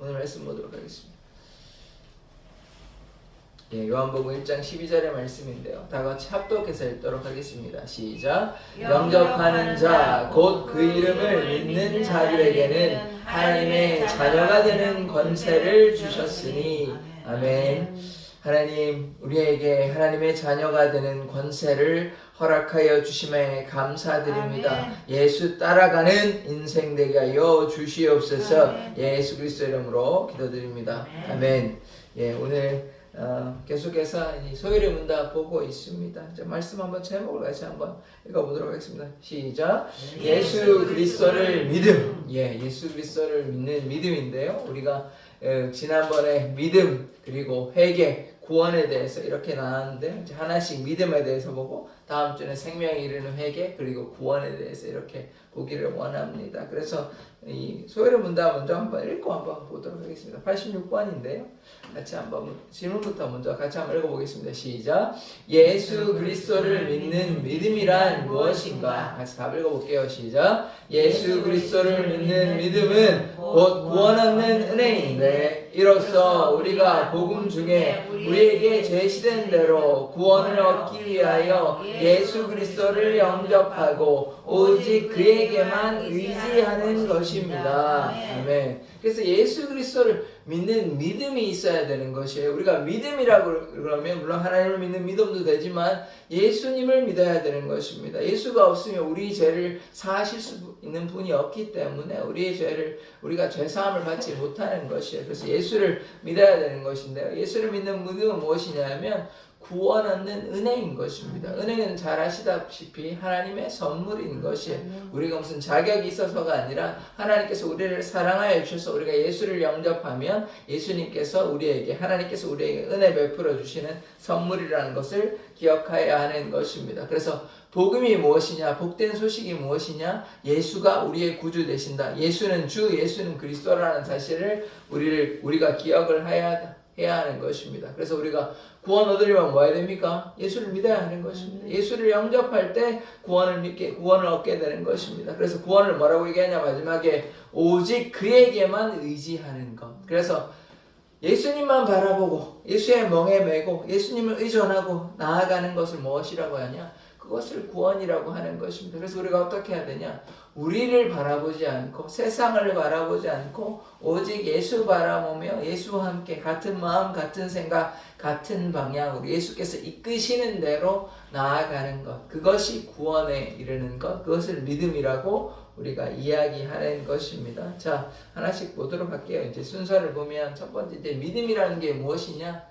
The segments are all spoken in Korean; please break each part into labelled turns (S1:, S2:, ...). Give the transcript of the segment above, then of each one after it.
S1: 오늘 말씀 보도록 하겠습니다. 예, 요한복음 1장 12절의 말씀인데요. 다 같이 합독해서 읽도록 하겠습니다. 시작. 영접하는 자, 곧 그 이름을 믿는 자들에게는 하나님의 자녀가 되는 권세를 주셨으니. 아멘. 하나님, 우리에게 하나님의 자녀가 되는 권세를 허락하여 주심에 감사드립니다. 예수 따라가는 인생 되게 하여 주시옵소서. 예수 그리스도의 이름으로 기도드립니다. 아멘. 예, 오늘 계속해서 이 소율의 문답 보고 있습니다. 자, 말씀 한번 제목을 같이 한번 읽어보도록 하겠습니다. 시작. 예수 그리스도를 믿음. 예, 예수 그리스도를 믿는 믿음인데요. 우리가 지난번에 믿음 그리고 회개 구원에 대해서 이렇게 나왔는데 이제 하나씩 믿음에 대해서 보고 다음 주는 생명에 이르는 회개 그리고 구원에 대해서 이렇게 보기를 원합니다. 그래서 이 소율의 문답 먼저 한번 읽고 한번 보도록 하겠습니다. 86번인데요. 같이 한번 질문부터 먼저 같이 한번 읽어보겠습니다. 시작. 예수 그리스도를 믿는 믿음이란 무엇인가? 같이 답 읽어볼게요. 시작. 예수 그리스도를 믿는 믿음은 곧 구원 얻는 은혜인데 이로써 우리가 복음 중에 우리에게 제시된 대로 구원을 얻기 위하여 예수 그리스도를 영접하고 오직 그에게만 의지하는 것입니다. 아멘. 그래서 예수 그리스도를 믿는 믿음이 있어야 되는 것이에요. 우리가 믿음이라고 그러면 물론 하나님을 믿는 믿음도 되지만 예수님을 믿어야 되는 것입니다. 예수가 없으면 우리 죄를 사하실 수 있는 분이 없기 때문에 우리의 죄를 우리가 죄사함을 받지 못하는 것이에요. 그래서 예수를 믿어야 되는 것인데요. 예수를 믿는 믿음은 무엇이냐면 구원 얻는 은혜인 것입니다. 은혜는 잘 아시다시피 하나님의 선물인 것이에요. 우리가 무슨 자격이 있어서가 아니라 하나님께서 우리를 사랑하여 주셔서 우리가 예수를 영접하면 예수님께서 우리에게 하나님께서 우리에게 은혜 베풀어 주시는 선물이라는 것을 기억해야 하는 것입니다. 그래서 복음이 무엇이냐? 복된 소식이 무엇이냐? 예수가 우리의 구주 되신다. 예수는 주, 예수는 그리스도라는 사실을 우리가 기억을 해야 하는 것입니다. 그래서 우리가 구원 얻으려면 뭐 해야 됩니까? 예수를 믿어야 하는 것입니다. 예수를 영접할 때 구원을 얻게 되는 것입니다. 그래서 구원을 뭐라고 얘기하냐? 마지막에 오직 그에게만 의지하는 것. 그래서 예수님만 바라보고 예수의 멍에 매고 예수님을 의존하고 나아가는 것을 무엇이라고 하냐? 그것을 구원이라고 하는 것입니다. 그래서 우리가 어떻게 해야 되냐? 우리를 바라보지 않고 세상을 바라보지 않고 오직 예수 바라보며 예수와 함께 같은 마음, 같은 생각, 같은 방향으로 예수께서 이끄시는 대로 나아가는 것. 그것이 구원에 이르는 것. 그것을 믿음이라고 우리가 이야기하는 것입니다. 자, 하나씩 보도록 할게요. 이제 순서를 보면 첫 번째 이제 믿음이라는 게 무엇이냐?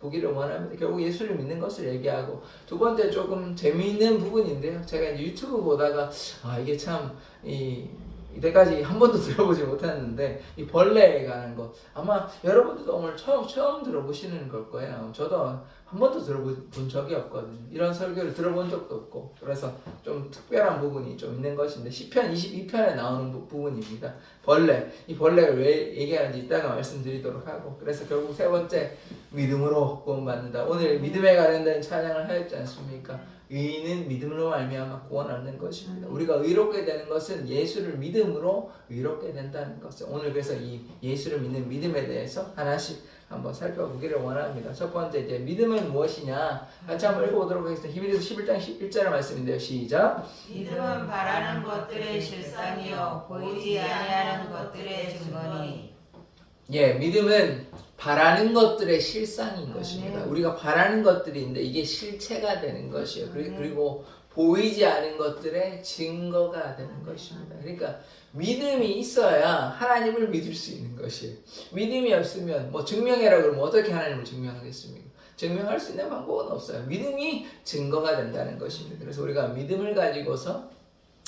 S1: 보기를 원합니다. 결국 예수를 믿는 것을 얘기하고 두 번째 조금 재미있는 부분인데요. 제가 이제 유튜브 보다가 이게 참 이때까지 한 번도 들어보지 못했는데 이 벌레에 관한 것 아마 여러분들도 오늘 처음 들어보시는 걸 거예요. 저도 한 번도 들어본 적이 없거든요. 이런 설교를 들어본 적도 없고 그래서 좀 특별한 부분이 좀 있는 것인데 시편 22편에 나오는 부분입니다. 이 벌레를 왜 얘기하는지 이따가 말씀드리도록 하고 그래서 결국 세 번째 믿음으로 구원받는다. 오늘 믿음에 관련된 찬양을 하였지 않습니까? 의인은 믿음으로 말미암아 구원 얻는 것입니다. 우리가 의롭게 되는 것은 예수를 믿음으로 의롭게 된다는 것을 오늘 그래서 이 예수를 믿는 믿음에 대해서 하나씩 한번 살펴보기를 원합니다. 첫 번째 이제 믿음은 무엇이냐? 같이 한번 읽어보도록 하겠습니다. 히브리서 11장 11절의 말씀인데요. 시작.
S2: 믿음은 바라는 것들의 실상이요 보이지 아니하는 것들의 증거니.
S1: 예, 믿음은 바라는 것들의 실상인 것입니다. 우리가 바라는 것들인데 이게 실체가 되는 것이에요. 그리고 보이지 않은 것들의 증거가 되는 것입니다. 그러니까 믿음이 있어야 하나님을 믿을 수 있는 것이에요. 믿음이 없으면 뭐 증명해라 그러면 어떻게 하나님을 증명하겠습니까? 증명할 수 있는 방법은 없어요. 믿음이 증거가 된다는 것입니다. 그래서 우리가 믿음을 가지고서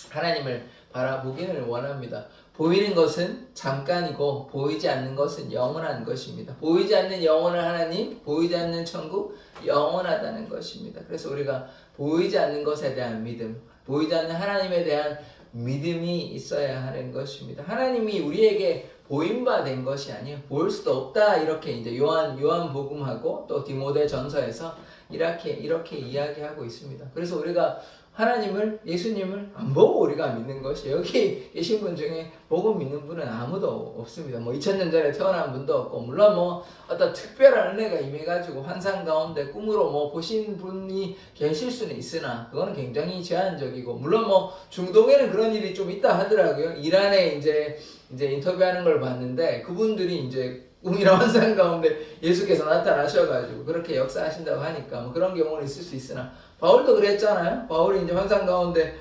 S1: 하나님을 바라보기를 원합니다. 보이는 것은 잠깐이고 보이지 않는 것은 영원한 것입니다. 보이지 않는 영원한 하나님, 보이지 않는 천국, 영원하다는 것입니다. 그래서 우리가 보이지 않는 것에 대한 믿음, 보이지 않는 하나님에 대한 믿음이 있어야 하는 것입니다. 하나님이 우리에게 보임 바 된 것이 아니에요. 보일 수도 없다. 이렇게 이제 요한복음하고 또 디모데 전서에서 이렇게 이야기하고 있습니다. 그래서 우리가 하나님을, 예수님을 안 보고 우리가 믿는 것이, 여기 계신 분 중에 보고 믿는 분은 아무도 없습니다. 뭐 2000년 전에 태어난 분도 없고, 물론 뭐 어떤 특별한 은혜가 임해가지고 환상 가운데 꿈으로 뭐 보신 분이 계실 수는 있으나 그거는 굉장히 제한적이고, 물론 뭐 중동에는 그런 일이 좀 있다 하더라고요. 이란에 이제 인터뷰하는 걸 봤는데 그분들이 이제 꿈이나 환상 가운데 예수께서 나타나셔가지고 그렇게 역사하신다고 하니까 뭐 그런 경우는 있을 수 있으나, 바울도 그랬잖아요. 바울이 이제 환상 가운데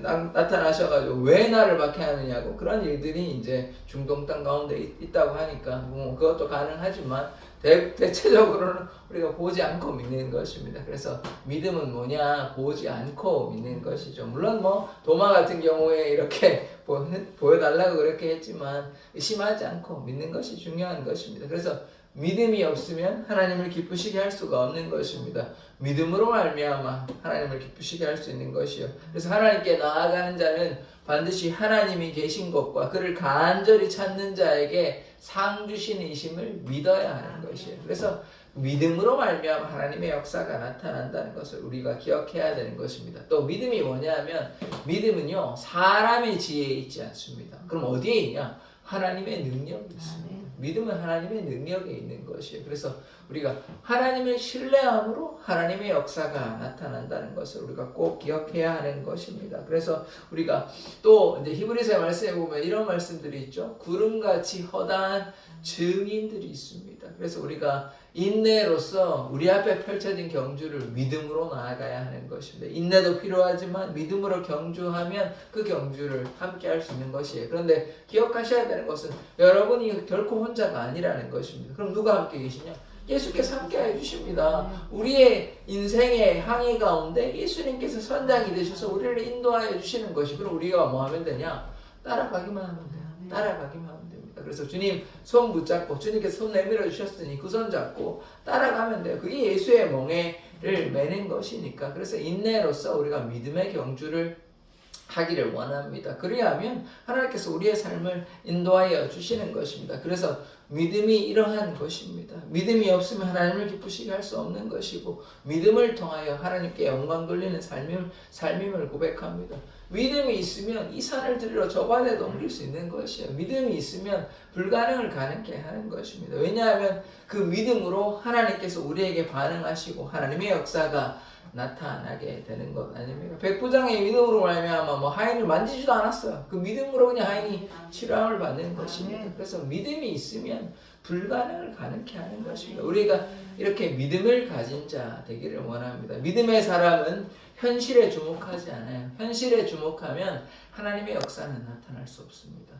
S1: 나타나셔가지고 왜 나를 박해하느냐고, 그런 일들이 이제 중동 땅 가운데 있다고 하니까 뭐 그것도 가능하지만 대체적으로는 우리가 보지 않고 믿는 것입니다. 그래서 믿음은 뭐냐? 보지 않고 믿는 것이죠. 물론 뭐 도마 같은 경우에 이렇게 보여달라고 그렇게 했지만 의심하지 않고 믿는 것이 중요한 것입니다. 그래서 믿음이 없으면 하나님을 기쁘시게 할 수가 없는 것입니다. 믿음으로 말미암아 하나님을 기쁘시게 할 수 있는 것이요. 그래서 하나님께 나아가는 자는 반드시 하나님이 계신 것과 그를 간절히 찾는 자에게 상 주시는 이심을 믿어야 하는 것이에요. 그래서 믿음으로 말미암아 하나님의 역사가 나타난다는 것을 우리가 기억해야 되는 것입니다. 또 믿음이 뭐냐면, 믿음은요 사람의 지혜에 있지 않습니다. 그럼 어디에 있냐? 하나님의 능력이 있습니다. 믿음은 하나님의 능력에 있는 것이에요. 그래서 우리가 하나님을 신뢰함으로 하나님의 역사가 나타난다는 것을 우리가 꼭 기억해야 하는 것입니다. 그래서 우리가 또 이제 히브리서의 말씀에 보면 이런 말씀들이 있죠. 구름같이 허다한 증인들이 있습니다. 그래서 우리가 인내로서 우리 앞에 펼쳐진 경주를 믿음으로 나아가야 하는 것입니다. 인내도 필요하지만 믿음으로 경주하면 그 경주를 함께 할 수 있는 것이에요. 그런데 기억하셔야 되는 것은 여러분이 결코 혼자가 아니라는 것입니다. 그럼 누가 함께 계시냐? 예수께서 함께 해주십니다. 우리의 인생의 항해 가운데 예수님께서 선장이 되셔서 우리를 인도하여 주시는 것이, 그럼 우리가 뭐 하면 되냐? 따라가기만 하면 돼요. 따라가기만 하면 됩니다. 그래서 주님 손 붙잡고, 주님께서 손 내밀어 주셨으니 그 손 잡고 따라가면 돼요. 그게 예수의 멍에를 매는 것이니까. 그래서 인내로서 우리가 믿음의 경주를 하기를 원합니다. 그리하면 하나님께서 우리의 삶을 인도하여 주시는 것입니다. 그래서 믿음이 이러한 것입니다. 믿음이 없으면 하나님을 기쁘시게 할 수 없는 것이고, 믿음을 통하여 하나님께 영광 돌리는 삶임을 고백합니다. 믿음이 있으면 이 산을 들이러 저 바다에 넘길 수 있는 것이에요. 믿음이 있으면 불가능을 가능케 하는 것입니다. 왜냐하면 그 믿음으로 하나님께서 우리에게 반응하시고 하나님의 역사가 나타나게 되는 것 아닙니까? 백부장의 믿음으로 말미암아 뭐 하인을 만지지도 않았어요. 그 믿음으로 그냥 하인이 치료함을 받는 것입니다. 그래서 믿음이 있으면 불가능을 가능케 하는 것입니다. 우리가 이렇게 믿음을 가진 자 되기를 원합니다. 믿음의 사람은 현실에 주목하지 않아요. 현실에 주목하면 하나님의 역사는 나타날 수 없습니다.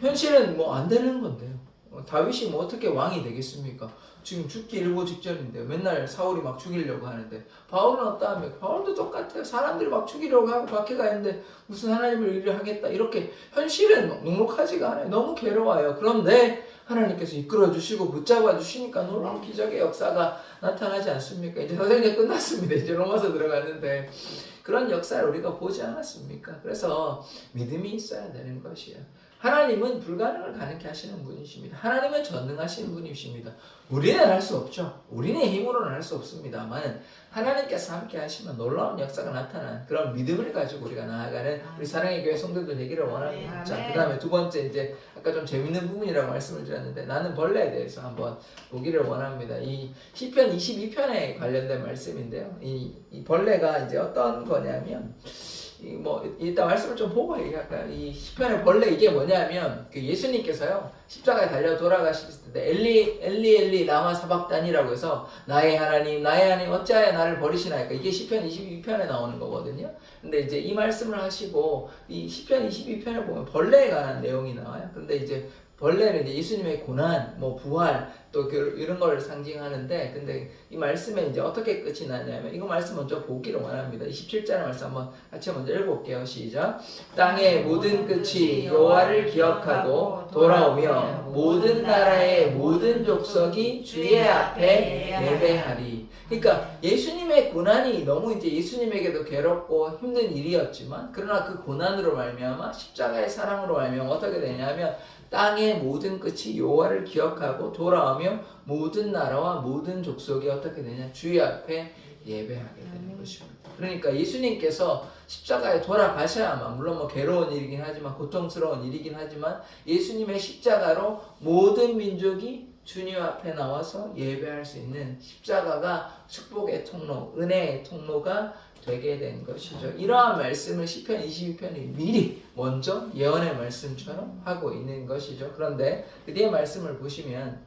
S1: 현실은 뭐 안 되는 건데요. 다윗이 뭐 어떻게 왕이 되겠습니까? 지금 죽기 일보 직전인데요. 맨날 사울이 막 죽이려고 하는데, 바울은 어떠합니까? 바울도 똑같아요. 사람들이 막 죽이려고 하고 박해가 있는데 무슨 하나님을 일을 하겠다, 이렇게 현실은 넉넉하지가 않아요. 너무 괴로워요. 그런데 하나님께서 이끌어 주시고 붙잡아 주시니까 놀라운 기적의 역사가 나타나지 않습니까? 이제 사도행전 끝났습니다. 이제 로마서 들어갔는데 그런 역사를 우리가 보지 않았습니까? 그래서 믿음이 있어야 되는 것이에요. 하나님은 불가능을 가능케 하시는 분이십니다. 하나님은 전능하신 분이십니다. 우리는 할 수 없죠. 우리는 힘으로는 할 수 없습니다만 하나님께서 함께 하시면 놀라운 역사가 나타난 그런 믿음을 가지고 우리가 나아가는 우리 사랑의 교회 성도들 되기를 원합니다. 자, 그 다음에 두 번째, 이제 아까 좀 재밌는 부분이라고 말씀을 드렸는데, 나는 벌레에 대해서 한번 보기를 원합니다. 이 시편 22편에 관련된 말씀인데요. 이 벌레가 이제 어떤 거냐면, 뭐 일단 말씀을 좀 보고 얘기할까요? 이 시편의 벌레, 이게 뭐냐면 그 예수님께서요 십자가에 달려 돌아가실 때 엘리 라마 사박단이라고 해서 나의 하나님 어찌하여 나를 버리시나이까, 이게 시편 22편에 나오는 거거든요. 근데 이제 이 말씀을 하시고 이 시편 22편에 보면 벌레에 관한 내용이 나와요. 근데 이제 벌레는 이제 예수님의 고난, 뭐 부활, 또 이런 걸 상징하는데, 근데 이 말씀에 이제 어떻게 끝이 나냐면, 이거 말씀 먼저 보기를 원합니다. 27절 말씀 한번 같이 먼저 읽어볼게요. 시작. 땅의 모든 끝이 여호와를 기억하고 돌아오며 모든 나라의 모든 족속이 주의 앞에 예배하리. 그러니까 예수님의 고난이 너무 이제 예수님에게도 괴롭고 힘든 일이었지만, 그러나 그 고난으로 말미암아 십자가의 사랑으로 말미암아 어떻게 되냐면 땅의 모든 끝이 여호와를 기억하고 돌아오며 모든 나라와 모든 족속이 어떻게 되냐? 주의 앞에 예배하게 되는 것입니다. 그러니까 예수님께서 십자가에 돌아가셔야만, 물론 뭐 괴로운 일이긴 하지만, 고통스러운 일이긴 하지만, 예수님의 십자가로 모든 민족이 주님 앞에 나와서 예배할 수 있는 십자가가 축복의 통로, 은혜의 통로가 되게 된 것이죠. 이러한 말씀을 시편 22편이 미리 먼저 예언의 말씀처럼 하고 있는 것이죠. 그런데 그 뒤에 말씀을 보시면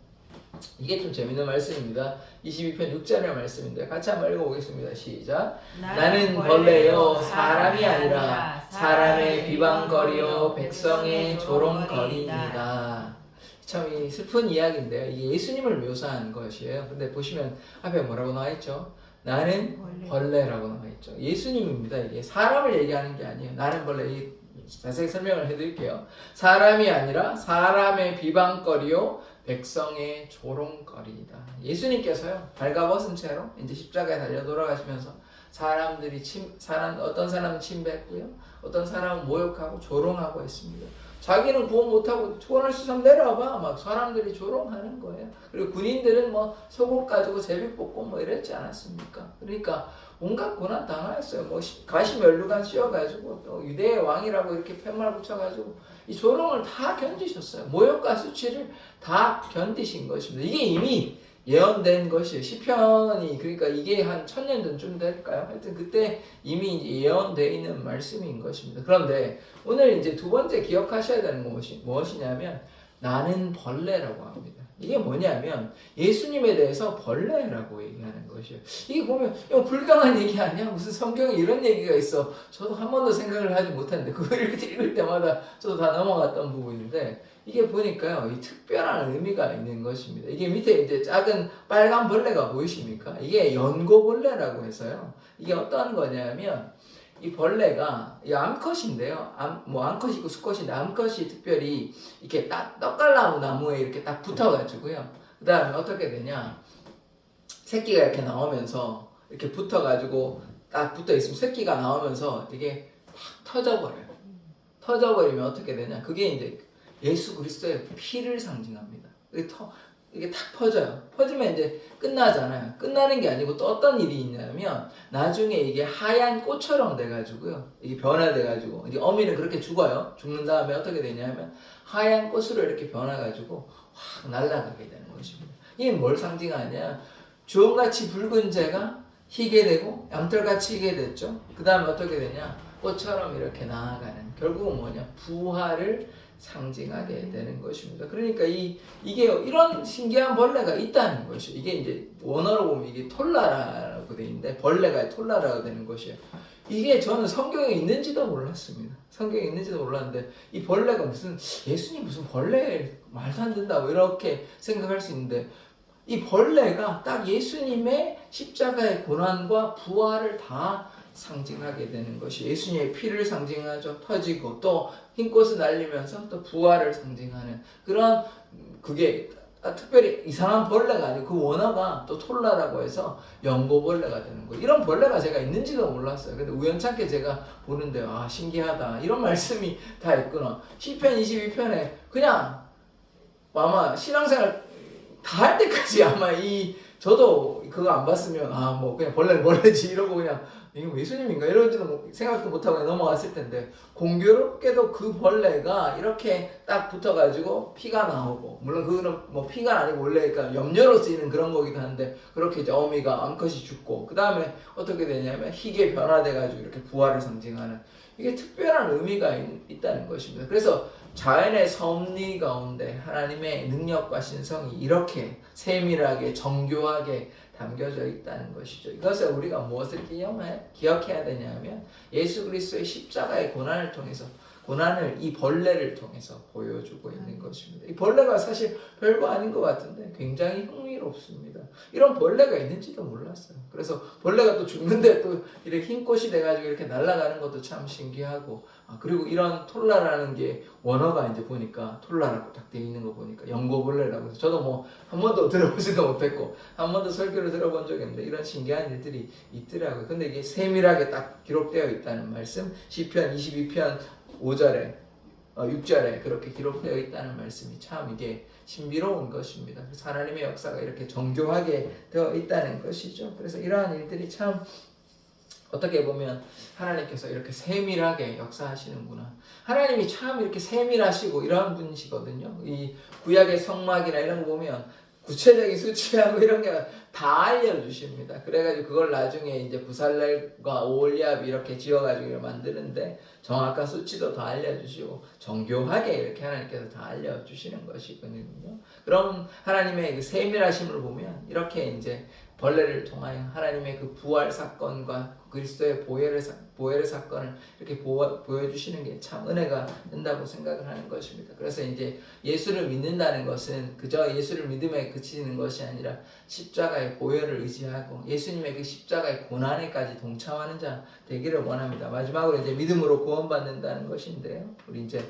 S1: 이게 좀 재밌는 말씀입니다. 22편 6절의 말씀인데 같이 한번 읽어보겠습니다. 시작. 나는 벌레요 사람이 아니라 사람의 비방거리요 백성의 조롱거리이다. 참 이 슬픈 이야기인데요. 이게 예수님을 묘사한 것이에요. 근데 보시면 앞에 뭐라고 나와 있죠? 나는 벌레라고 나와 있죠. 예수님입니다. 이게 사람을 얘기하는 게 아니에요. 나는 벌레. 자세히 설명을 해드릴게요. 사람이 아니라 사람의 비방거리요 백성의 조롱거리이다. 예수님께서요 발가벗은 채로 이제 십자가에 달려 돌아가시면서 사람들이 어떤 사람은 침뱉고요, 어떤 사람은 모욕하고 조롱하고 했습니다. 자기는 구원 못하고 구원할 수 있으면 내려와봐 막 사람들이 조롱하는 거예요. 그리고 군인들은 뭐 속옷 가지고 제비 뽑고 뭐 이랬지 않았습니까? 그러니까 온갖 고난 당하였어요. 뭐 가시 면류관 씌워가지고 또 유대의 왕이라고 이렇게 팻말 붙여가지고 이 조롱을 다 견디셨어요. 모욕과 수치를 다 견디신 것입니다. 이게 이미 예언된 것이에요. 시편이 그러니까 이게 한 1000년 전쯤 될까요? 하여튼 그때 이미 이제 예언되어 있는 말씀인 것입니다. 그런데 오늘 이제 두 번째 기억하셔야 되는 것이 무엇이냐면 나는 벌레라고 합니다. 이게 뭐냐면 예수님에 대해서 벌레라고 얘기하는 것이에요. 이게 보면 불강한 얘기 아니야? 무슨 성경에 이런 얘기가 있어. 저도 한 번도 생각을 하지 못했는데 그걸 이렇게 읽을 때마다 저도 다 넘어갔던 부분인데 이게 보니까요, 이 특별한 의미가 있는 것입니다. 이게 밑에 이제 작은 빨간 벌레가 보이십니까? 이게 연고벌레라고 해서요. 이게 어떤 거냐면 이 벌레가 이 암컷인데요. 암컷이 있고 수컷인데 암컷이 특별히 이렇게 떡갈나무 나무에 이렇게 딱 붙어가지고요. 그 다음에 어떻게 되냐? 새끼가 이렇게 나오면서 이렇게 붙어가지고 딱 붙어 있으면 새끼가 나오면서 이게 팍 터져버려요. 터져버리면 어떻게 되냐? 그게 이제 예수 그리스도의 피를 상징합니다. 이게 탁 퍼져요. 퍼지면 이제 끝나잖아요. 끝나는 게 아니고 또 어떤 일이 있냐면 나중에 이게 하얀 꽃처럼 돼가지고요. 이게 변화돼가지고 이제 어미는 그렇게 죽어요. 죽는 다음에 어떻게 되냐면 하얀 꽃으로 이렇게 변화가지고 확 날아가게 되는 것입니다. 이게 뭘 상징하냐? 주홍같이 붉은 재가 희게 되고 양털같이 희게 됐죠. 그 다음에 어떻게 되냐? 꽃처럼 이렇게 나아가는 결국은 뭐냐? 부활을 상징하게 되는 것입니다. 그러니까 이게 이런 신기한 벌레가 있다는 것이에요. 이게 이제 원어로 보면 이게 톨라라고 되어 있는데 벌레가 톨라라가 되는 것이에요. 이게 저는 성경에 있는지도 몰랐습니다. 성경에 있는지도 몰랐는데 이 벌레가 무슨 예수님 무슨 벌레 말도 안 된다고 이렇게 생각할 수 있는데 이 벌레가 딱 예수님의 십자가의 고난과 부활을 다 상징하게 되는 것이 예수님의 피를 상징하죠. 터지고 또 흰꽃을 날리면서 또 부활을 상징하는 그런 그게 특별히 이상한 벌레가 아니고 그 원어가 또 톨라라고 해서 연고벌레가 되는 거예요. 이런 벌레가 제가 있는지도 몰랐어요. 근데 우연찮게 제가 보는데 아 신기하다 이런 말씀이 다 있구나. 시편 22편에 그냥 아마 신앙생활 다 할 때까지 아마 저도 그거 안 봤으면 아 뭐 그냥 벌레는 벌레지 이러고 그냥 이게 예수님인가 이런지도 생각도 못하고 넘어갔을 텐데 공교롭게도 그 벌레가 이렇게 딱 붙어가지고 피가 나오고 물론 그거는 뭐 피가 아니고 원래 그러니까 염료로 쓰이는 그런 거기도 한데 그렇게 이제 어미가 암컷이 죽고 그 다음에 어떻게 되냐면 희게 변화돼가지고 이렇게 부활을 상징하는 이게 특별한 의미가 있다는 것입니다. 그래서 자연의 섭리 가운데 하나님의 능력과 신성이 이렇게 세밀하게 정교하게 담겨져 있다는 것이죠. 이것을 우리가 무엇을 기억해야 되냐면 예수 그리스도의 십자가의 고난을 통해서 고난을 이 벌레를 통해서 보여주고 있는 것입니다. 이 벌레가 사실 별거 아닌 것 같은데 굉장히 흥미롭습니다. 이런 벌레가 있는지도 몰랐어요. 그래서 벌레가 또 죽는데 또 이렇게 흰 꽃이 돼가지고 이렇게 날아가는 것도 참 신기하고 그리고 이런 톨라라는 게 원어가 이제 보니까 톨라라고 딱 되어 있는 거 보니까 연고벌레라고 해서 저도 뭐 한 번도 들어보지도 못했고 한 번도 설교를 들어본 적이 없는데 이런 신기한 일들이 있더라고요. 근데 이게 세밀하게 딱 기록되어 있다는 말씀 시편 22편 5절에 6절에 그렇게 기록되어 있다는 말씀이 참 이게 신비로운 것입니다. 그래서 하나님의 역사가 이렇게 정교하게 되어 있다는 것이죠. 그래서 이러한 일들이 참 어떻게 보면 하나님께서 이렇게 세밀하게 역사하시는구나. 하나님이 참 이렇게 세밀하시고 이런 분이시거든요. 이 구약의 성막이나 이런 거 보면 구체적인 수치하고 이런 게 다 알려주십니다. 그래가지고 그걸 나중에 이제 부살렐과 오홀리압이 이렇게 지어가지고 만드는데 정확한 수치도 다 알려주시고 정교하게 이렇게 하나님께서 다 알려주시는 것이거든요. 그럼 하나님의 그 세밀하심을 보면 이렇게 이제 벌레를 통하여 하나님의 그 부활 사건과 그리스도의 보혈의 사건을 이렇게 보여주시는 게 참 은혜가 된다고 생각을 하는 것입니다. 그래서 이제 예수를 믿는다는 것은 그저 예수를 믿음에 그치는 것이 아니라 십자가의 보혈을 의지하고 예수님의 그 십자가의 고난에까지 동참하는 자 되기를 원합니다. 마지막으로 이제 믿음으로 구원받는다는 것인데요. 우리 이제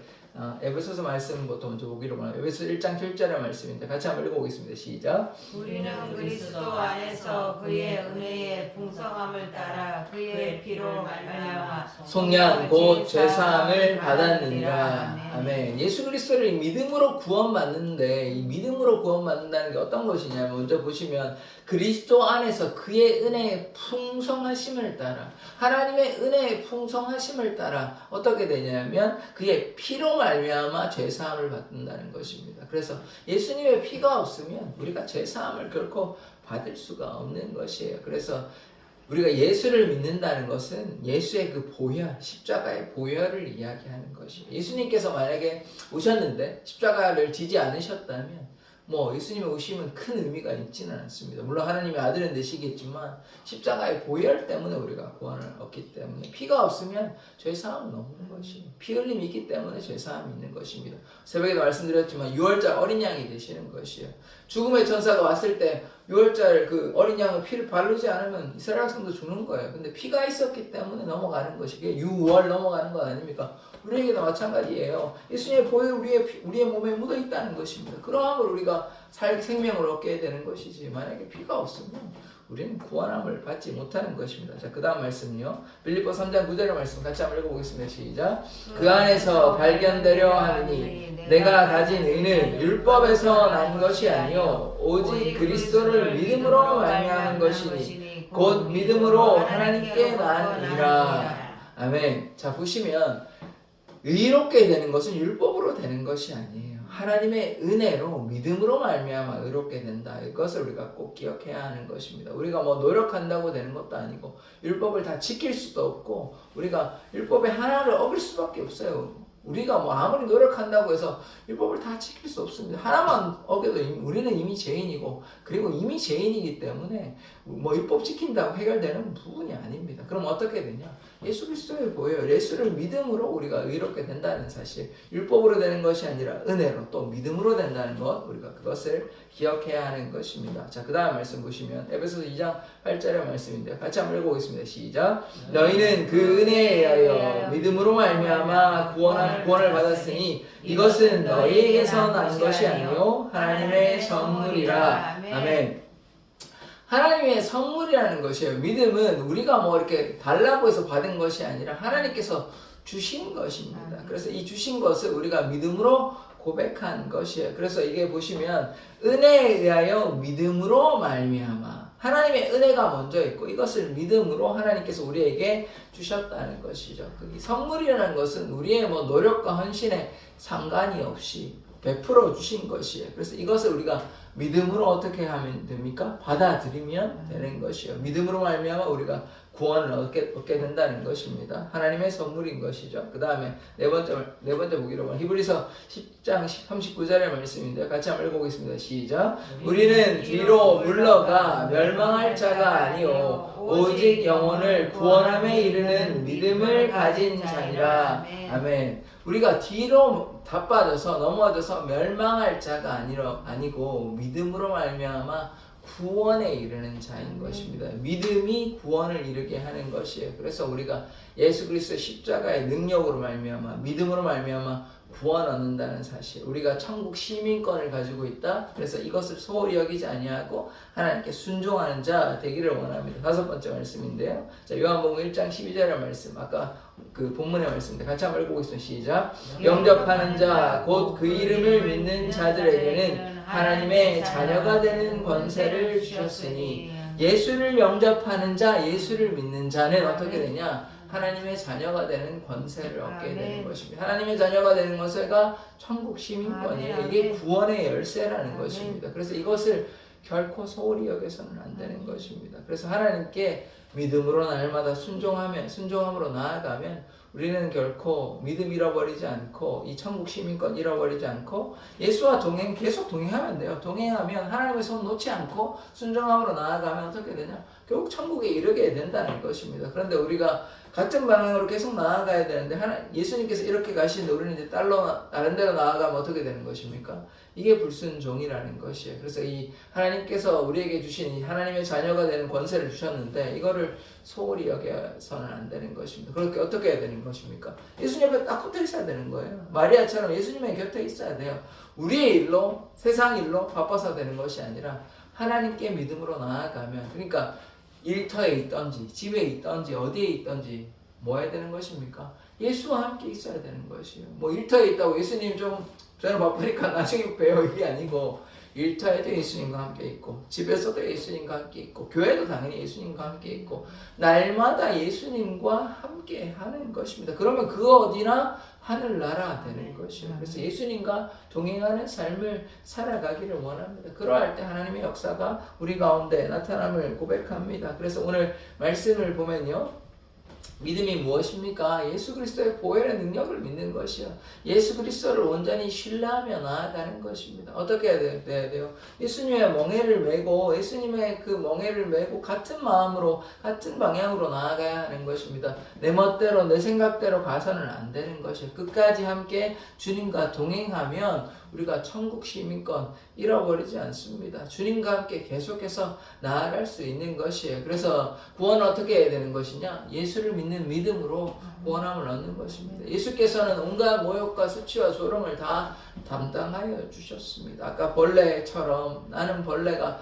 S1: 에베소서 말씀부터 먼저 보기로 원합니다. 에베소 1장 7절의 말씀인데 같이 한번 읽어보겠습니다. 시작.
S2: 우리는 그리스도 안에서 그의 은혜의 풍성함을 따라 그의 피로 말미암아
S1: 속량 곧 죄사함을 받았느니라. 아멘. 예수 그리스도를 믿음으로 구원받는데 이 믿음으로 구원받는다는 게 어떤 것이냐면 먼저 보시면 그리스도 안에서 그의 은혜의 풍성하심을 따라 하나님의 은혜의 풍성하심을 따라 어떻게 되냐면 그의 피로 말미암아 죄사함을 받는다는 것입니다. 그래서 예수님의 피가 없으면 우리가 죄사함을 결코 받을 수가 없는 것이에요. 그래서 우리가 예수를 믿는다는 것은 예수의 그 보혈, 십자가의 보혈을 이야기하는 것이에요. 예수님께서 만약에 오셨는데 십자가를 지지 않으셨다면 예수님의 오심은 큰 의미가 있지는 않습니다. 물론 하나님의 아들은 되시겠지만 십자가의 보혈 때문에 우리가 구원을 얻기 때문에 피가 없으면 죄사함은 없는 것이에요. 피 흘림이 있기 때문에 죄사함이 있는 것입니다. 새벽에도 말씀드렸지만 6월절 어린 양이 되시는 것이에요. 죽음의 천사가 왔을 때 6월절 그 어린 양의 피를 바르지 않으면 이스라엘 백성도 죽는 거예요. 근데 피가 있었기 때문에 넘어가는 것이 그게 6월 넘어가는 거 아닙니까? 우리에게도 마찬가지예요. 예수님의 보혈 우리의 몸에 묻어 있다는 것입니다. 그러함을 우리가 생명을 얻게 되는 것이지 만약에 피가 없으면 우리는 구원함을 받지 못하는 것입니다. 자, 그 다음 말씀요. 빌립보 3장 9절의 말씀 같이 한번 읽어보겠습니다. 시작. 그 안에서 발견되려 하느니 내가 가진 의는 율법에서 난 것이 아니요 오직 그리스도를 믿음으로 말미암은 것이니 곧 믿음으로 하나님께 나니라. 아멘. 자, 보시면 의롭게 되는 것은 율법으로 되는 것이 아니에요. 하나님의 은혜로 믿음으로 말미암아 의롭게 된다. 이것을 우리가 꼭 기억해야 하는 것입니다. 우리가 노력한다고 되는 것도 아니고 율법을 다 지킬 수도 없고 우리가 율법의 하나를 어길 수밖에 없어요. 우리가 아무리 노력한다고 해서 율법을 다 지킬 수 없습니다. 하나만 어겨도 우리는 이미 죄인이고 그리고 이미 죄인이기 때문에 율법 지킨다고 해결되는 부분이 아닙니다. 그럼 어떻게 되냐? 예수 그리스도의 보혈, 예수를 믿음으로 우리가 의롭게 된다는 사실, 율법으로 되는 것이 아니라 은혜로 또 믿음으로 된다는 것, 우리가 그것을 기억해야 하는 것입니다. 자, 그 다음 말씀 보시면 에베소서 2장 8절의 말씀인데 같이 한번 읽어보겠습니다. 시작. 너희는 그 은혜에 의하여 믿음으로 말미암아 구원을 받았으니 이것은 너희에게서 난 것이 아니요 하나님의 선물이라. 아멘. 하나님의 선물이라는 것이에요. 믿음은 우리가 이렇게 달라고 해서 받은 것이 아니라 하나님께서 주신 것입니다. 그래서 이 주신 것을 우리가 믿음으로 고백한 것이에요. 그래서 이게 보시면 은혜에 의하여 믿음으로 말미암아 하나님의 은혜가 먼저 있고 이것을 믿음으로 하나님께서 우리에게 주셨다는 것이죠. 그 선물이라는 것은 우리의 노력과 헌신에 상관이 없이 베풀어 주신 것이에요. 그래서 이것을 우리가 믿음으로 어떻게 하면 됩니까? 받아들이면 되는 것이에요. 믿음으로 말미암아 우리가 구원을 얻게 된다는 것입니다. 하나님의 선물인 것이죠. 그 다음에 네 번째 보기로 보면 히브리서 10장 39절의 말씀인데 같이 한번 읽어보겠습니다. 시작. 우리는 뒤로 물러가 멸망할 자가 아니요 오직 영혼을 구원함에 이르는 믿음을 가진 자니라. 아멘. 우리가 뒤로 다 빠져서 넘어져서 멸망할 자가 아니고 믿음으로 말미암아 구원에 이르는 자인 것입니다. 믿음이 구원을 이루게 하는 것이에요. 그래서 우리가 예수 그리스도의 십자가의 능력으로 말미암아 믿음으로 말미암아 구원 얻는다는 사실, 우리가 천국 시민권을 가지고 있다. 그래서 이것을 소홀히 여기지 아니하고 하나님께 순종하는 자 되기를 원합니다. 다섯 번째 말씀인데요. 자, 요한복음 1장 12절의 말씀, 아까 그 본문의 말씀인데 같이 한번 읽어보겠습니다. 시작. 영접하는 자 곧 그 이름을 믿는 자들에게는 하나님의 자녀가 되는 권세를 주셨으니 예수를 영접하는 자, 예수를 믿는 자는 어떻게 되냐? 하나님의 자녀가 되는 권세를 얻게 되는 것입니다. 하나님의 자녀가 되는 것가 천국 시민권이에요. 이게 구원의 열쇠라는 것입니다. 그래서 이것을 결코 소홀히 여겨서는 안 되는 것입니다. 그래서 하나님께 믿음으로 날마다 순종함으로 나아가면 우리는 결코 믿음 잃어버리지 않고 이 천국 시민권 잃어버리지 않고 예수와 계속 동행하면 돼요. 동행하면 하나님의 손 놓지 않고 순종함으로 나아가면 어떻게 되냐? 결국 천국에 이르게 된다는 것입니다. 그런데 우리가 같은 방향으로 계속 나아가야 되는데 예수님께서 이렇게 가시는데 우리는 이제 다른 데로 나아가면 어떻게 되는 것입니까? 이게 불순종이라는 것이에요. 그래서 이 하나님께서 우리에게 주신 이 하나님의 자녀가 되는 권세를 주셨는데 이거를 소홀히 여겨서는 안 되는 것입니다. 그렇게 어떻게 해야 되는 것입니까? 예수님 옆에 딱 붙어 있어야 되는 거예요. 마리아처럼 예수님의 곁에 있어야 돼요. 우리의 일로 세상 일로 바빠서 되는 것이 아니라 하나님께 믿음으로 나아가면, 그러니까 일터에 있던지 집에 있던지 어디에 있던지 뭐 해야 되는 것입니까? 예수와 함께 있어야 되는 것이에요. 뭐 일터에 있다고 예수님 저는 바쁘니까 나중에 봬요 이게 아니고, 일터에도 예수님과 함께 있고 집에서도 예수님과 함께 있고 교회도 당연히 예수님과 함께 있고 날마다 예수님과 함께 하는 것입니다. 그러면 그 어디나 하늘나라 되는 것이에요. 그래서 예수님과 동행하는 삶을 살아가기를 원합니다. 그러할 때 하나님의 역사가 우리 가운데 나타남을 고백합니다. 그래서 오늘 말씀을 보면요, 믿음이 무엇입니까? 예수 그리스도의 보혈의 능력을 믿는 것이요. 예수 그리스도를 온전히 신뢰하며 나아가는 것입니다. 어떻게 해야 돼요? 예수님의 멍에를 메고 예수님의 그 멍에를 메고 같은 마음으로 같은 방향으로 나아가야 하는 것입니다. 내 멋대로 내 생각대로 가서는 안 되는 것이에요. 끝까지 함께 주님과 동행하면 우리가 천국 시민권 잃어버리지 않습니다. 주님과 함께 계속해서 나아갈 수 있는 것이에요. 그래서 구원은 어떻게 해야 되는 것이냐? 예수를 믿는 믿음으로 구원함을 얻는 것입니다. 예수께서는 온갖 모욕과 수치와 조롱을 다 담당하여 주셨습니다. 아까 벌레처럼 나는 벌레가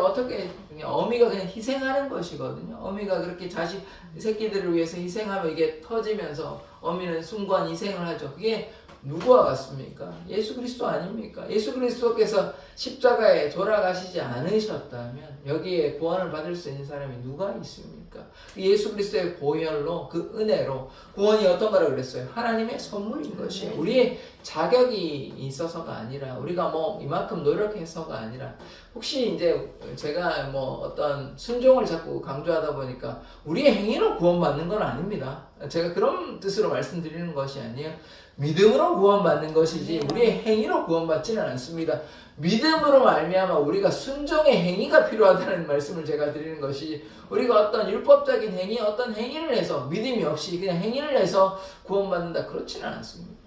S1: 어떻게 어미가 그냥 희생하는 것이거든요. 어미가 그렇게 자식 새끼들을 위해서 희생하면 이게 터지면서 어미는 순간 희생을 하죠. 그게 누구와 같습니까? 예수 그리스도 아닙니까? 예수 그리스도께서 십자가에 돌아가시지 않으셨다면 여기에 구원을 받을 수 있는 사람이 누가 있습니까? 예수 그리스도의 보혈로 그 은혜로 구원이 어떤 거라고 그랬어요? 하나님의 선물인 것이에요. 우리의 자격이 있어서가 아니라 우리가 뭐 이만큼 노력해서가 아니라, 혹시 이제 제가 뭐 어떤 순종을 자꾸 강조하다 보니까 우리의 행위로 구원받는 건 아닙니다. 제가 그런 뜻으로 말씀드리는 것이 아니에요. 믿음으로 구원받는 것이지 우리의 행위로 구원받지는 않습니다. 믿음으로 말미암아 우리가 순종의 행위가 필요하다는 말씀을 제가 드리는 것이, 우리가 어떤 율법적인 행위, 어떤 행위를 해서 믿음이 없이 그냥 행위를 해서 구원받는다, 그렇지는 않습니다.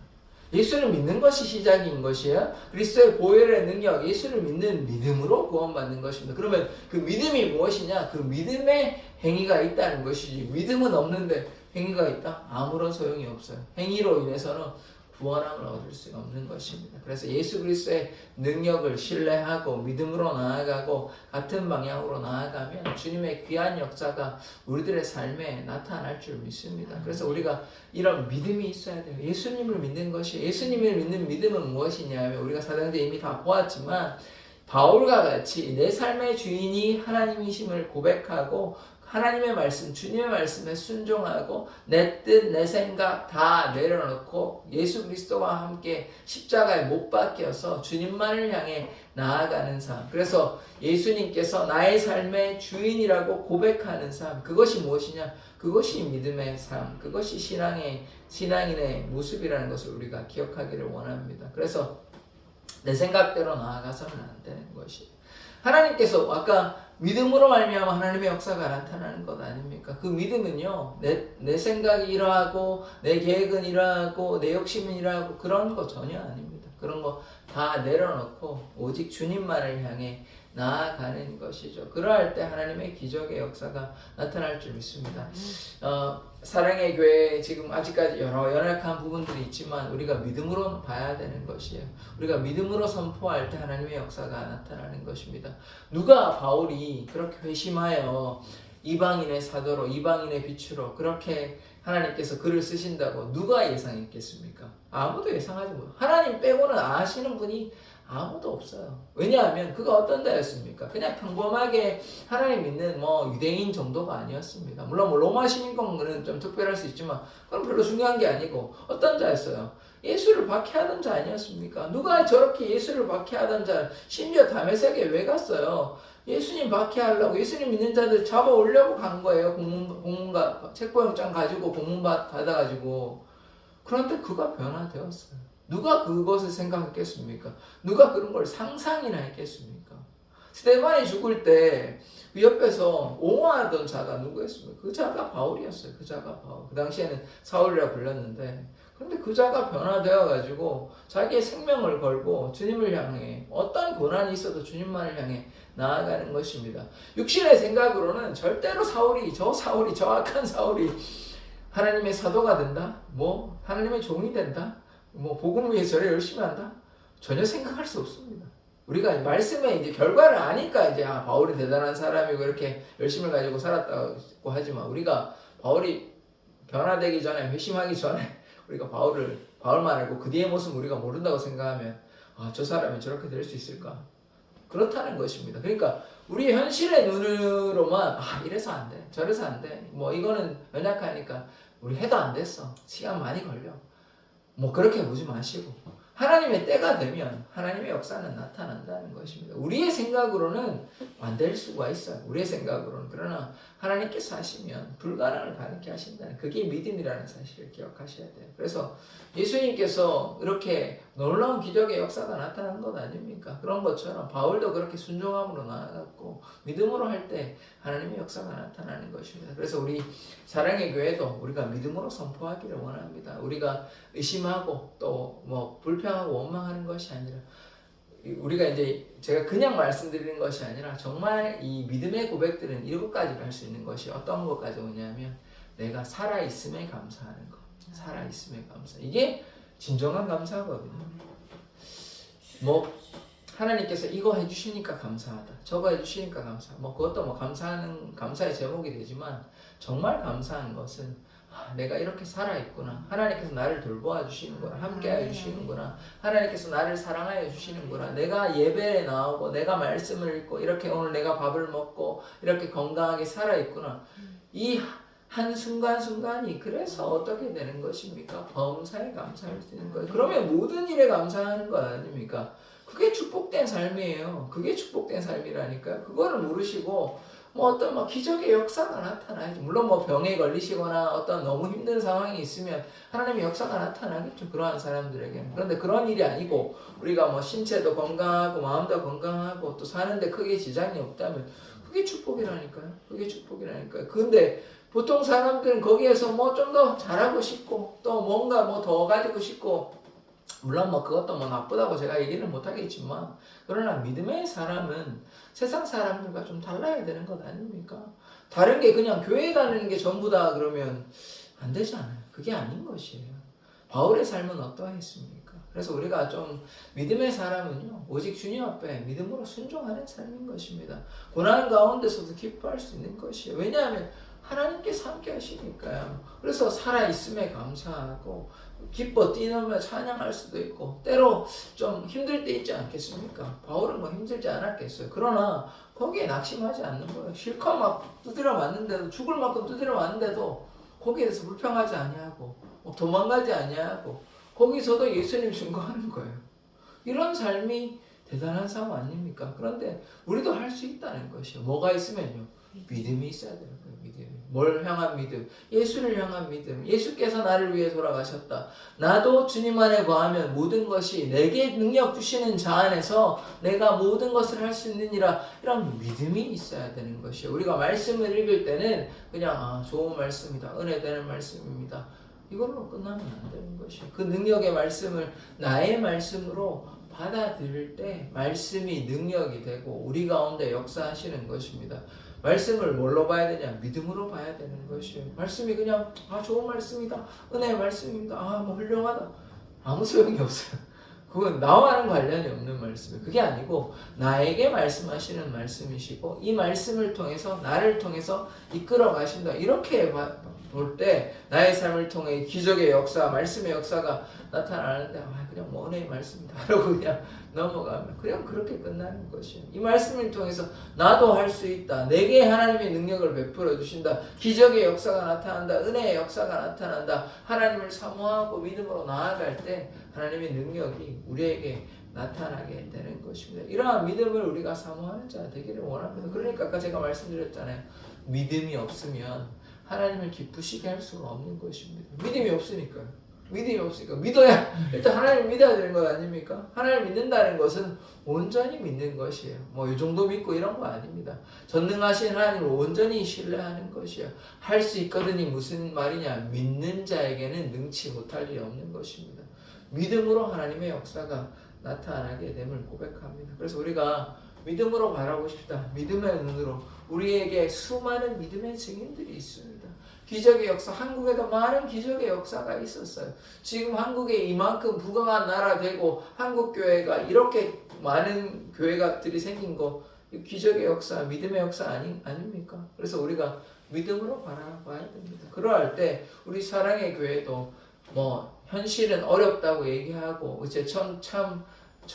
S1: 예수를 믿는 것이 시작인 것이에요. 그리스도의 보혈의 능력, 예수를 믿는 믿음으로 구원받는 것입니다. 그러면 그 믿음이 무엇이냐? 그 믿음의 행위가 있다는 것이지, 믿음은 없는데 행위가 있다? 아무런 소용이 없어요. 행위로 인해서는 구원함을 얻을 수 없는 것입니다. 그래서 예수 그리스도의 능력을 신뢰하고 믿음으로 나아가고 같은 방향으로 나아가면 주님의 귀한 역사가 우리들의 삶에 나타날 줄 믿습니다. 그래서 우리가 이런 믿음이 있어야 돼요. 예수님을 믿는 것이, 예수님을 믿는 믿음은 무엇이냐면 우리가 사도행전 이미 다 보았지만 바울과 같이 내 삶의 주인이 하나님이심을 고백하고 하나님의 말씀, 주님의 말씀에 순종하고 내 뜻, 내 생각 다 내려놓고 예수 그리스도와 함께 십자가에 못 박혀서 주님만을 향해 나아가는 삶. 그래서 예수님께서 나의 삶의 주인이라고 고백하는 삶. 그것이 무엇이냐? 그것이 믿음의 삶. 그것이 신앙인의 모습이라는 것을 우리가 기억하기를 원합니다. 그래서 내 생각대로 나아가서는 안 되는 것이에요. 하나님께서 아까 믿음으로 말미암아 하나님의 역사가 나타나는 것 아닙니까? 그 믿음은요, 내 생각이 이러하고 내 계획은 이러하고 내 욕심은 이러하고 그런 거 전혀 아닙니다. 그런 거 다 내려놓고 오직 주님만을 향해 나아가는 것이죠. 그러할 때 하나님의 기적의 역사가 나타날 줄 믿습니다. 사랑의 교회 지금 아직까지 여러 연약한 부분들이 있지만 우리가 믿음으로 봐야 되는 것이에요. 우리가 믿음으로 선포할 때 하나님의 역사가 나타나는 것입니다. 누가 바울이 그렇게 회심하여 이방인의 사도로 이방인의 빛으로 그렇게 하나님께서 글을 쓰신다고 누가 예상했겠습니까? 아무도 예상하지 못해요. 하나님 빼고는 아시는 분이 아무도 없어요. 왜냐하면 그가 어떤 자였습니까? 그냥 평범하게 하나님 믿는 유대인 정도가 아니었습니다. 물론 로마 시민권은 좀 특별할 수 있지만 그건 별로 중요한 게 아니고 어떤 자였어요? 예수를 박해하던 자 아니었습니까? 누가 저렇게 예수를 박해하던 자, 심지어 다메섹에 왜 갔어요? 예수님 박해하려고, 예수님 믿는 자들 잡아오려고 간 거예요. 공문가 책보영장 가지고 공문 받아가지고. 그런데 그가 변화되었어요. 누가 그것을 생각했겠습니까? 누가 그런 걸 상상이나 했겠습니까? 스데반이 죽을 때 그 옆에서 옹호하던 자가 누구였습니까? 그 자가 바울이었어요. 그 자가 바울. 그 당시에는 사울이라 불렸는데, 그런데 그 자가 변화되어가지고 자기의 생명을 걸고 주님을 향해 어떤 고난이 있어도 주님만을 향해 나아가는 것입니다. 육신의 생각으로는 절대로 저 악한 사울이 하나님의 사도가 된다? 하나님의 종이 된다? 복음을 위해서 저래 열심히 한다? 전혀 생각할 수 없습니다. 우리가 말씀의 이제 결과를 아니까 이제 바울이 대단한 사람이고 이렇게 열심을 가지고 살았다고 하지만 우리가 바울이 변화되기 전에, 회심하기 전에 우리가 바울만 알고 그 뒤의 모습 우리가 모른다고 생각하면 저 사람이 저렇게 될 수 있을까? 그렇다는 것입니다. 그러니까 우리 현실의 눈으로만 이래서 안 돼, 저래서 안 돼, 이거는 연약하니까 우리 해도 안 됐어, 시간 많이 걸려, 그렇게 보지 마시고 하나님의 때가 되면 하나님의 역사는 나타난다는 것입니다. 우리의 생각으로는 안 될 수가 있어요. 우리의 생각으로는. 그러나 하나님께서 하시면 불가능을 가능케 하신다는, 그게 믿음이라는 사실을 기억하셔야 돼요. 그래서 예수님께서 이렇게 놀라운 기적의 역사가 나타난 것 아닙니까? 그런 것처럼 바울도 그렇게 순종함으로 나아갔고 믿음으로 할 때 하나님의 역사가 나타나는 것입니다. 그래서 우리 사랑의 교회도 우리가 믿음으로 선포하기를 원합니다. 우리가 의심하고 또 불평하고 원망하는 것이 아니라, 우리가 이제 제가 그냥 말씀드리는 것이 아니라 정말 이 믿음의 고백들은 이것까지 갈 수 있는 것이 어떤 것까지 오냐면 내가 살아있음에 감사하는 것. 살아있음에 감사. 이게 진정한 감사거든요. 하나님께서 이거 해주시니까 감사하다, 저거 해주시니까 감사. 그것도 감사의 제목이 되지만 정말 감사한 것은 내가 이렇게 살아있구나, 하나님께서 나를 돌보아 주시는구나, 함께하여 주시는구나, 하나님께서 나를 사랑하여 주시는구나, 내가 예배에 나오고 내가 말씀을 읽고 이렇게 오늘 내가 밥을 먹고 이렇게 건강하게 살아있구나. 이 한순간순간이 그래서 어떻게 되는 것입니까? 범사에 감사할 수 있는 거예요. 그러면 모든 일에 감사하는 거 아닙니까? 그게 축복된 삶이에요. 그게 축복된 삶이라니까요. 그거를 모르시고 어떤 기적의 역사가 나타나야지. 물론 병에 걸리시거나 어떤 너무 힘든 상황이 있으면 하나님의 역사가 나타나겠죠, 그러한 사람들에게는. 그런데 그런 일이 아니고 우리가 신체도 건강하고 마음도 건강하고 또 사는데 크게 지장이 없다면 그게 축복이라니까요. 그게 축복이라니까요. 근데 보통 사람들은 거기에서 좀 더 잘하고 싶고 또 뭔가 더 가지고 싶고, 물론 그것도 나쁘다고 제가 얘기는 못하겠지만, 그러나 믿음의 사람은 세상 사람들과 좀 달라야 되는 것 아닙니까? 다른 게 그냥 교회 다니는 게 전부다 그러면 안 되잖아요. 그게 아닌 것이에요. 바울의 삶은 어떠했습니까? 그래서 우리가 좀 믿음의 사람은요, 오직 주님 앞에 믿음으로 순종하는 삶인 것입니다. 고난 가운데서도 기뻐할 수 있는 것이에요. 왜냐하면 하나님께서 함께 하시니까요. 그래서 살아있음에 감사하고 기뻐 뛰놀며 찬양할 수도 있고, 때로 좀 힘들 때 있지 않겠습니까? 바울은 힘들지 않았겠어요. 그러나 거기에 낙심하지 않는 거예요. 실컷 두드려 맞는데도, 죽을 만큼 두드려 맞는데도 거기에 대해서 불평하지 아니하고 도망가지 아니하고 거기서도 예수님 증거하는 거예요. 이런 삶이 대단한 삶 아닙니까? 그런데 우리도 할 수 있다는 것이에요. 뭐가 있으면요? 믿음이 있어야 되는 거예요. 믿음이. 뭘 향한 믿음? 예수를 향한 믿음. 예수께서 나를 위해 돌아가셨다. 나도 주님 안에 거하면 모든 것이 내게 능력 주시는 자 안에서 내가 모든 것을 할 수 있느니라. 이런 믿음이 있어야 되는 것이에요. 우리가 말씀을 읽을 때는 그냥 좋은 말씀이다, 은혜되는 말씀입니다, 이걸로 끝나면 안 되는 것이에요. 그 능력의 말씀을 나의 말씀으로 받아들일 때 말씀이 능력이 되고 우리 가운데 역사하시는 것입니다. 말씀을 뭘로 봐야 되냐? 믿음으로 봐야 되는 것이에요. 말씀이 그냥 좋은 말씀이다, 은혜의 말씀입니다, 훌륭하다, 아무 소용이 없어요. 그건 나와는 관련이 없는 말씀이에요. 그게 아니고 나에게 말씀하시는 말씀이시고 이 말씀을 통해서 나를 통해서 이끌어 가신다, 이렇게 볼 때 나의 삶을 통해 기적의 역사, 말씀의 역사가 나타나는데 그냥 뭐 은혜의 말씀이다 라고 그냥 넘어가면 그냥 그렇게 끝나는 것이에요. 이 말씀을 통해서 나도 할 수 있다. 내게 하나님의 능력을 베풀어 주신다. 기적의 역사가 나타난다. 은혜의 역사가 나타난다. 하나님을 사모하고 믿음으로 나아갈 때 하나님의 능력이 우리에게 나타나게 되는 것입니다. 이러한 믿음을 우리가 사모하는 자 되기를 원합니다. 그러니까 아까 제가 말씀드렸잖아요. 믿음이 없으면 하나님을 기쁘시게 할 수가 없는 것입니다. 믿음이 없으니까요. 믿음이 없으니까 믿어야 일단 하나님을 믿어야 되는 것 아닙니까? 하나님을 믿는다는 것은 온전히 믿는 것이에요. 뭐 이 정도 믿고 이런 거 아닙니다. 전능하신 하나님을 온전히 신뢰하는 것이에요. 할 수 있거든이 무슨 말이냐? 믿는 자에게는 능치 못할 일이 없는 것입니다. 믿음으로 하나님의 역사가 나타나게 됨을 고백합니다. 그래서 우리가 믿음으로 바라고 싶다. 믿음의 눈으로 우리에게 수많은 믿음의 증인들이 있습니다. 기적의 역사, 한국에도 많은 기적의 역사가 있었어요. 지금 한국에 이만큼 부강한 나라 되고 한국 교회가 이렇게 많은 교회가들이 생긴 거 기적의 역사, 믿음의 역사 아닙니까? 그래서 우리가 믿음으로 바라봐야 됩니다. 그러할 때 우리 사랑의 교회도 뭐 현실은 어렵다고 얘기하고 이제 참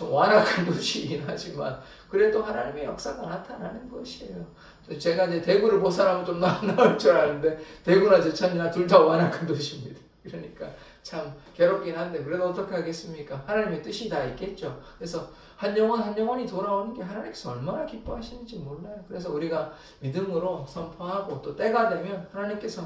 S1: 완악한 도시이긴 하지만 그래도 하나님의 역사가 나타나는 것이에요. 제가 이제 대구를 벗어나면 좀 나을 줄 아는데 대구나 제천이나 둘 다 완악한 도시입니다. 그러니까 참 괴롭긴 한데 그래도 어떻게 하겠습니까? 하나님의 뜻이 다 있겠죠. 그래서 한 영혼이 돌아오는 게 하나님께서 얼마나 기뻐하시는지 몰라요. 그래서 우리가 믿음으로 선포하고 또 때가 되면 하나님께서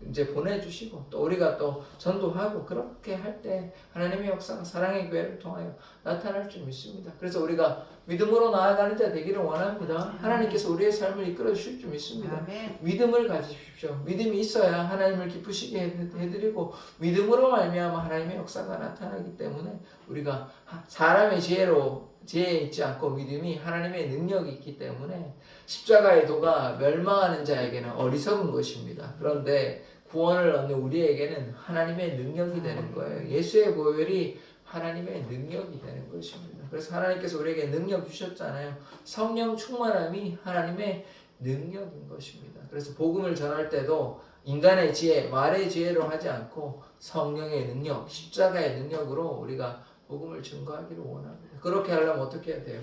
S1: 이제 보내주시고 또 우리가 또 전도하고 그렇게 할 때 하나님의 역사가 사랑의 교회를 통하여 나타날 줄 믿습니다. 그래서 우리가 믿음으로 나아가는 자 되기를 원합니다. 하나님께서 우리의 삶을 이끌어 주실 줄 믿습니다.
S2: 아멘.
S1: 믿음을 가지십시오. 믿음이 있어야 하나님을 기쁘시게 해드리고 믿음으로 말미암아 하나님의 역사가 나타나기 때문에 우리가 사람의 지혜에 있지 않고 믿음이 하나님의 능력이 있기 때문에 십자가의 도가 멸망하는 자에게는 어리석은 것입니다. 그런데 구원을 얻는 우리에게는 하나님의 능력이 되는 거예요. 예수의 보혈이 하나님의 능력이 되는 것입니다. 그래서 하나님께서 우리에게 능력 주셨잖아요. 성령 충만함이 하나님의 능력인 것입니다. 그래서 복음을 전할 때도 인간의 지혜, 말의 지혜로 하지 않고 성령의 능력, 십자가의 능력으로 우리가 복음을 증거하기를 원합니다. 그렇게 하려면 어떻게 해야 돼요?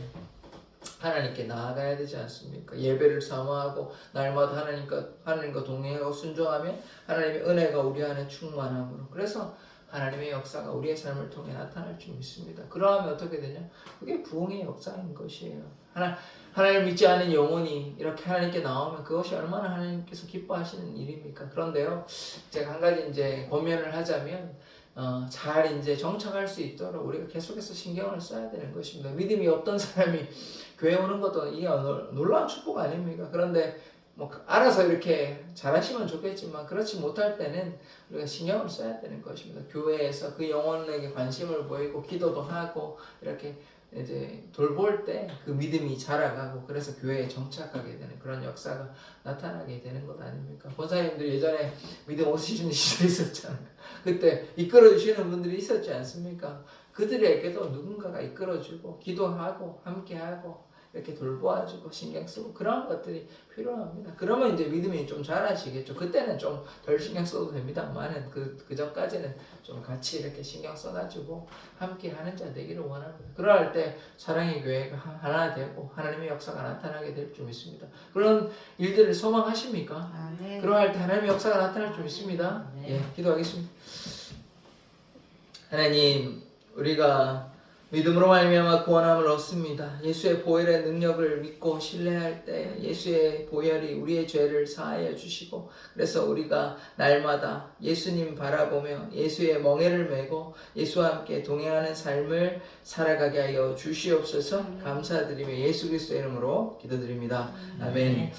S1: 하나님께 나아가야 되지 않습니까? 예배를 사모하고 날마다 하나님과 동행하고 순종하면 하나님의 은혜가 우리 안에 충만함으로 그래서 하나님의 역사가 우리의 삶을 통해 나타날 줄 믿습니다. 그러하면 어떻게 되냐? 그게 부흥의 역사인 것이에요. 하나님을 믿지 않은 영혼이 이렇게 하나님께 나오면 그것이 얼마나 하나님께서 기뻐하시는 일입니까? 그런데요, 제가 한 가지 이제 권면을 하자면 잘 이제 정착할 수 있도록 우리가 계속해서 신경을 써야 되는 것입니다. 믿음이 없던 사람이 교회 오는 것도 이게 놀라운 축복 아닙니까? 그런데 뭐 알아서 이렇게 잘하시면 좋겠지만 그렇지 못할 때는 우리가 신경을 써야 되는 것입니다. 교회에서 그 영혼에게 관심을 보이고 기도도 하고 이렇게 이제 돌볼 때 그 믿음이 자라가고 그래서 교회에 정착하게 되는 그런 역사가 나타나게 되는 것 아닙니까? 권사님들 예전에 믿음 오시는 시절이 있었잖아요. 그때 이끌어주시는 분들이 있었지 않습니까? 그들에게도 누군가가 이끌어주고 기도하고 함께하고 이렇게 돌보아주고 신경 쓰고 그런 것들이 필요합니다. 그러면 이제 믿음이 좀 자라시겠죠. 그때는 좀 덜 신경 써도 됩니다만은 그 전까지는 좀 같이 이렇게 신경 써가지고 함께 하는 자 되기를 원합니다. 그럴 때 사랑의 교회가 하나 되고 하나님의 역사가 나타나게 될 줄 믿습니다. 그런 일들을 소망하십니까?
S2: 아멘.
S1: 그러할 때 하나님의 역사가 나타날 줄 믿습니다.
S2: 네.
S1: 예, 기도하겠습니다. 하나님, 우리가 믿음으로 말미암아 구원함을 얻습니다. 예수의 보혈의 능력을 믿고 신뢰할 때 예수의 보혈이 우리의 죄를 사하여 주시고 그래서 우리가 날마다 예수님 바라보며 예수의 멍에를 메고 예수와 함께 동행하는 삶을 살아가게 하여 주시옵소서. 감사드리며 예수 그리스도의 이름으로 기도드립니다. 아멘.